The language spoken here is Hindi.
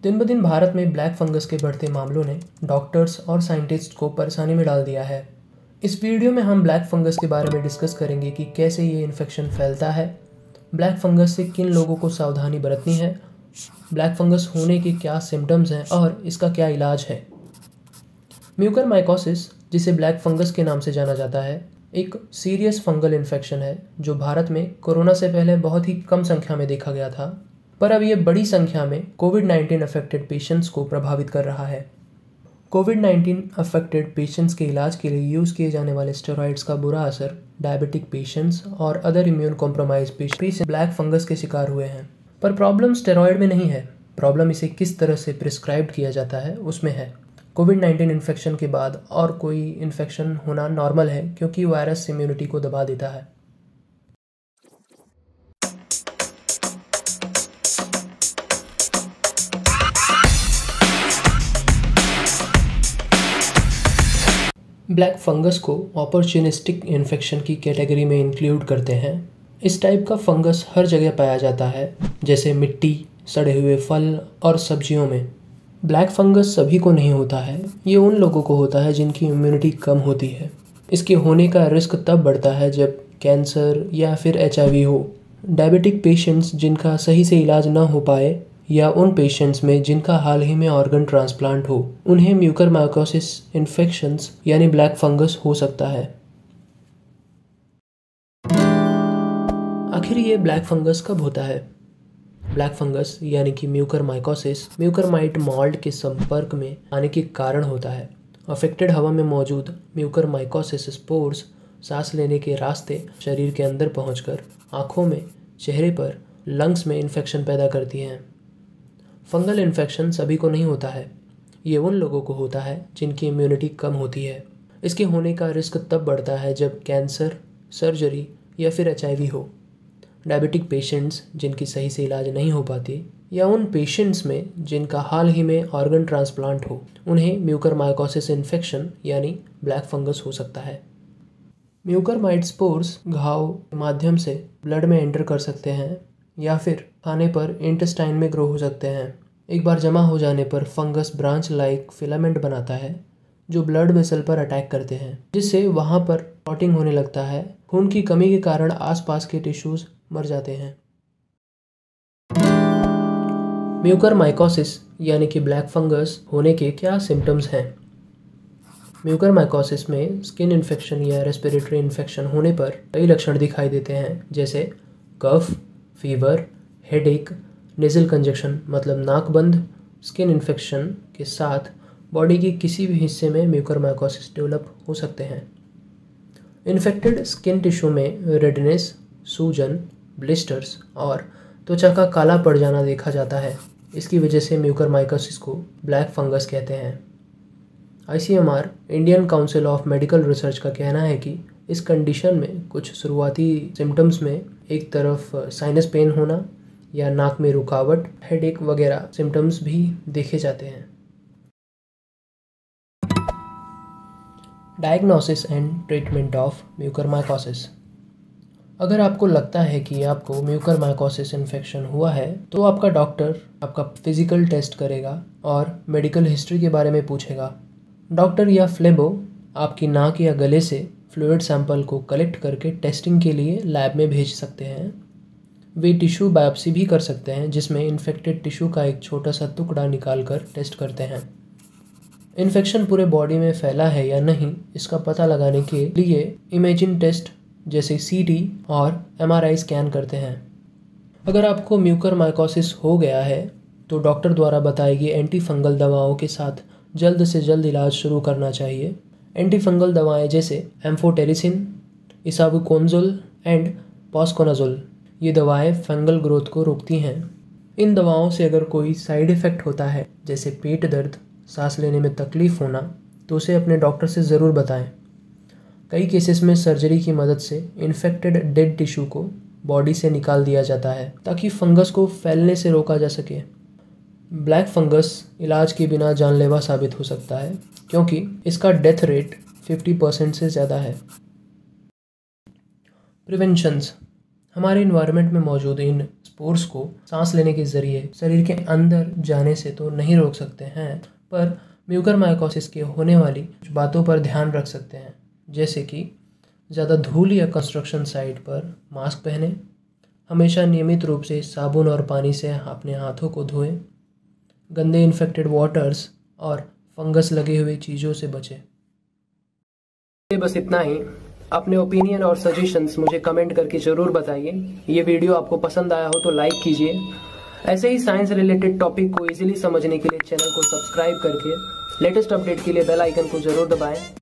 दिन ब दिन भारत में ब्लैक फंगस के बढ़ते मामलों ने डॉक्टर्स और साइंटिस्ट को परेशानी में डाल दिया है। इस वीडियो में हम ब्लैक फंगस के बारे में डिस्कस करेंगे कि कैसे ये इन्फेक्शन फैलता है, ब्लैक फंगस से किन लोगों को सावधानी बरतनी है, ब्लैक फंगस होने के क्या सिम्टम्स हैं और इसका क्या इलाज है। म्यूकरमाइकोसिस, जिसे ब्लैक फंगस के नाम से जाना जाता है, एक सीरियस फंगल इन्फेक्शन है जो भारत में कोरोना से पहले बहुत ही कम संख्या में देखा गया था, पर अब ये बड़ी संख्या में कोविड-19 अफेक्टेड पेशेंट्स को प्रभावित कर रहा है। कोविड-19 अफेक्टेड पेशेंट्स के इलाज के लिए यूज़ किए जाने वाले स्टेरॉइड्स का बुरा असर डायबिटिक पेशेंट्स और other immune compromise patients black fungus के शिकार हुए हैं। पर प्रॉब्लम स्टेरॉइड में नहीं है, प्रॉब्लम इसे किस तरह से प्रिस्क्राइब किया जाता है उसमें है। कोविड-19 इन्फेक्शन के बाद और कोई इन्फेक्शन होना नॉर्मल है क्योंकि वायरस इम्यूनिटी को दबा देता है। ब्लैक फंगस को ऑपर्चुनिस्टिक इन्फेक्शन की कैटेगरी में इंक्लूड करते हैं। इस टाइप का फंगस हर जगह पाया जाता है, जैसे मिट्टी, सड़े हुए फल और सब्जियों में। ब्लैक फंगस सभी को नहीं होता है, ये उन लोगों को होता है जिनकी इम्यूनिटी कम होती है। इसके होने का रिस्क तब बढ़ता है जब कैंसर या फिर HIV हो, डायबिटिक पेशेंट्स जिनका सही से इलाज ना हो पाए, या उन पेशेंट्स में जिनका हाल ही में ऑर्गन ट्रांसप्लांट हो, उन्हें म्यूकरमाइकोसिस इन्फेक्शंस यानी ब्लैक फंगस हो सकता है। आखिर ये ब्लैक फंगस कब होता है? ब्लैक फंगस यानी कि म्यूकरमाइकोसिस म्यूकरमाइट मोल्ड के संपर्क में आने के कारण होता है। अफेक्टेड हवा में मौजूद म्यूकरमाइकोसिस स्पोर्स सांस लेने के रास्ते शरीर के अंदर पहुंचकर आँखों में, चेहरे पर, लंग्स में इन्फेक्शन पैदा करती हैं। फंगल इन्फेक्शन सभी को नहीं होता है, ये उन लोगों को होता है जिनकी इम्यूनिटी कम होती है। इसके होने का रिस्क तब बढ़ता है जब कैंसर, सर्जरी या फिर HIV हो, डायबिटिक पेशेंट्स जिनकी सही से इलाज नहीं हो पाती, या उन पेशेंट्स में जिनका हाल ही में ऑर्गन ट्रांसप्लांट हो, उन्हें म्यूकरमाइकोसिस इन्फेक्शन यानी ब्लैक फंगस हो सकता है। म्यूकरमाइट स्पोर्स घाव के माध्यम से ब्लड में एंटर कर सकते हैं या फिर खाने पर इंटेस्टाइन में ग्रो हो सकते हैं। एक बार जमा हो जाने पर फंगस ब्रांच लाइक फिलामेंट बनाता है जो ब्लड वेसल पर अटैक करते हैं, जिससे वहाँ पर क्लॉटिंग होने लगता है। खून की कमी के कारण आसपास के टिश्यूज मर जाते हैं। म्यूकरमाइकोसिस यानी कि ब्लैक फंगस होने के क्या सिम्टम्स हैं? म्यूकरमाइकोसिस में स्किन इन्फेक्शन या रेस्पिरेटरी इन्फेक्शन होने पर कई लक्षण दिखाई देते हैं, जैसे कफ, फीवर, हेडेक, नेज़ल कंजक्शन मतलब नाक बंद। स्किन इन्फेक्शन के साथ बॉडी के किसी भी हिस्से में म्यूकरमाइकोसिस डेवलप हो सकते हैं। इन्फेक्टेड स्किन टिश्यू में रेडनेस, सूजन, ब्लिस्टर्स और त्वचा का काला पड़ जाना देखा जाता है। इसकी वजह से म्यूकरमाइकोसिस को ब्लैक फंगस कहते हैं। ICMR Indian council of medical research का कहना है कि इस कंडीशन में कुछ शुरुआती सिम्टम्स में एक तरफ साइनस पेन होना या नाक में रुकावट, हेडेक वगैरह सिम्टम्स भी देखे जाते हैं। Diagnosis and treatment of mucormycosis. अगर आपको लगता है कि आपको म्यूकरमाइकोसिस इन्फेक्शन हुआ है, तो आपका डॉक्टर आपका फिजिकल टेस्ट करेगा और मेडिकल हिस्ट्री के बारे में पूछेगा। डॉक्टर या फ्लेबो आपकी नाक या गले से फ्लूइड सैंपल को कलेक्ट करके टेस्टिंग के लिए लैब में भेज सकते हैं। वे टिश्यू बायोप्सी भी कर सकते हैं, जिसमें इन्फेक्टेड टिश्यू का एक छोटा सा टुकड़ा निकाल कर टेस्ट करते हैं। इन्फेक्शन पूरे बॉडी में फैला है या नहीं, इसका पता लगाने के लिए इमेजिंग टेस्ट जैसे CT और MRI स्कैन करते हैं। अगर आपको म्यूकरमाइकोसिस हो गया है तो डॉक्टर द्वारा बताई गई एंटी फंगल दवाओं के साथ जल्द से जल्द इलाज शुरू करना चाहिए। एंटी फंगल दवाएं जैसे एम्फोटेरिसिन, इसाबुकोनज़ोल एंड पॉस्कोनाज़ोल, ये दवाएं फंगल ग्रोथ को रोकती हैं। इन दवाओं से अगर कोई साइड इफ़ेक्ट होता है, जैसे पेट दर्द, सांस लेने में तकलीफ़ होना, तो उसे अपने डॉक्टर से ज़रूर बताएं। कई केसेस में सर्जरी की मदद से इन्फेक्टेड डेड टिश्यू को बॉडी से निकाल दिया जाता है ताकि फंगस को फैलने से रोका जा सके। ब्लैक फंगस इलाज के बिना जानलेवा साबित हो सकता है क्योंकि इसका डेथ रेट 50% से ज़्यादा है। प्रिवेंशंस। हमारे इन्वायरमेंट में मौजूद इन स्पोर्स को सांस लेने के जरिए शरीर के अंदर जाने से तो नहीं रोक सकते हैं, पर म्यूकरमाइकोसिस के होने वाली कुछ बातों पर ध्यान रख सकते हैं, जैसे कि ज़्यादा धूल या कंस्ट्रक्शन साइट पर मास्क पहने, हमेशा नियमित रूप से साबुन और पानी से अपने हाथों को धोएं, गंदे इन्फेक्टेड वाटर्स और फंगस लगे हुए चीज़ों से बचें। बस इतना ही। अपने ओपिनियन और सजेशंस मुझे कमेंट करके ज़रूर बताइए। ये वीडियो आपको पसंद आया हो तो लाइक कीजिए। ऐसे ही साइंस रिलेटेड टॉपिक को इजीली समझने के लिए चैनल को सब्सक्राइब करके लेटेस्ट अपडेट के लिए बेल आइकन को ज़रूर दबाएं।